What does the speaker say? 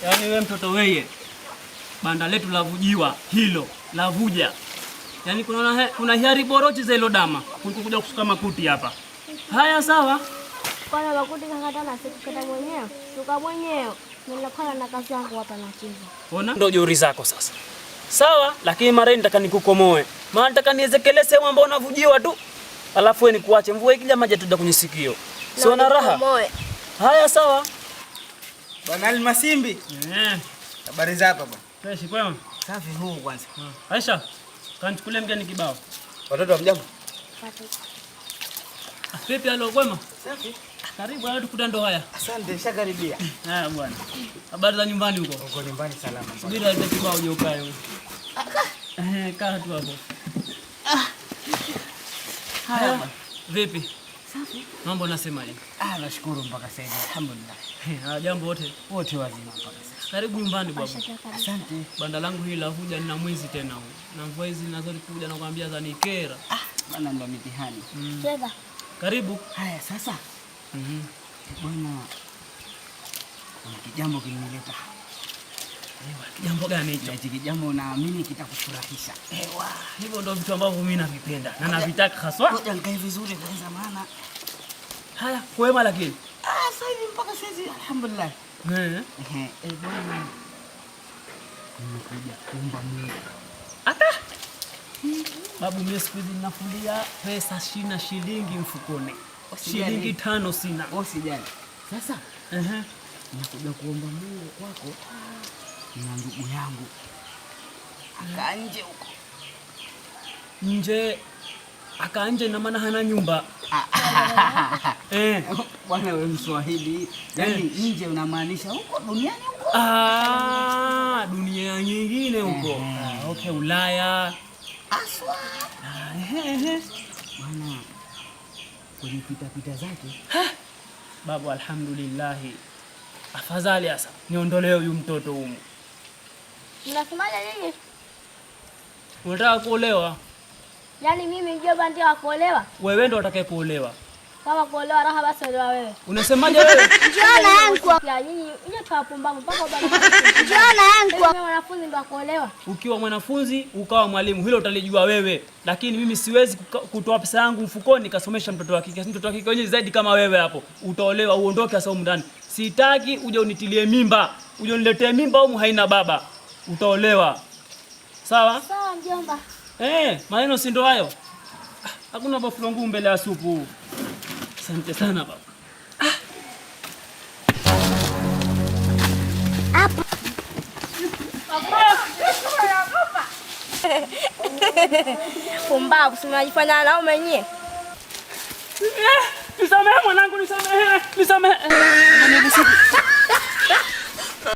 Yaani wewe mtoto weye, banda letu lavujiwa hilo, lavuja. Yaani kuna hiari borochi za hilo dama kuja kusuka makuti hapa. Haya sawa. Kwa makuti kakata na sikukata mwenyewe. Suka mwenyewe. Nilikuwa na kazi yangu hapa nacheza. Ona? Ndio jeuri zako sasa. Sawa, lakini mara nataka nikukomoe. Maana nataka niezekelee sehemu ambayo unavujiwa tu. Alafu wewe nikuache mvua ikija maji tuda kwenye sikio. Sio na raha. Haya sawa. Bwana Almasimbi. Habari za hapa bwana? Fresh kwema? Safi huu kwanza. Aisha, kanichukulie mgeni kibao. Watoto wa mjambo? Vipi halo kwema? Safi. Karibu hadi tukuta ndo haya. Asante, shakaribia. Haya bwana. Habari za nyumbani huko? Huko nyumbani salama. Subiri hadi kibao uje ukae huko. Kaa tu hapo. Haya. Vipi? Safi. Mambo nasemaje? Nashukuru mpaka sasa. Alhamdulillah. Jambo wote wazima mpaka sasa. Karibu nyumbani baba. Asante. Banda langu hili la Vuja nina mwezi tena huu. Na mvua hizi zinazokuja nakwambia za nikera. Bwana ndo mitihani. Cheza. Karibu. Haya sasa. Bwana, kuna kijambo kilinileta. Jambo gani hicho? Hicho kijambo naamini kitakufurahisha. Ewa, hivyo ndio vitu ambavyo mimi navipenda na navitaka haswa. Ngoja nikae vizuri kwanza maana. Haya, kwema lakini. Sasa hivi mpaka sasa alhamdulillah. Bwana. Nimekuja kuomba Mungu. Ata? Babu, mimi siku hizi ninafulia pesa sina shilingi mfukoni. Shilingi 5 sina. Usijali. Sasa, nakuja kuomba Mungu kwako. Na ndugu yangu aka nje huko. Nje? Aka nje na maana hana nyumba. Bwana wewe Mswahili. Yaani nje unamaanisha huko duniani huko? Dunia nyingine huko. Okay, Ulaya. Aswa. Bwana kwenye pita zake. Babu, alhamdulillah. Afadhali sasa niondolee huyu mtoto humu. Mnasemaje nyinyi? Unataka kuolewa? Yaani mimi mjomba ndio akuolewa? Wewe ndio utakaye kuolewa. Kama kuolewa raha basi olewa wewe. Unasemaje wewe? Njona yangu. Ya nyinyi nje tuwapumbavu mpaka baba. Njona yangu. Mimi mwanafunzi ndio akuolewa. Ukiwa mwanafunzi ukawa mwalimu hilo utalijua wewe. Lakini mimi siwezi kutoa pesa yangu mfukoni nikasomesha mtoto wa kike. Mtoto wa kike wenyewe zaidi kama wewe hapo. Utaolewa uondoke sasa huko ndani. Sitaki uje unitilie mimba. Uje uniletee mimba humu haina baba. Utaolewa. Sawa? Sawa mjomba. Maneno si ndo hayo. Hakuna bafula ngumu mbele ya supu. Asante sana baba. Hapa. Pumbavu, unajifanya na umenye. Nisamehe mwanangu, nisamehe.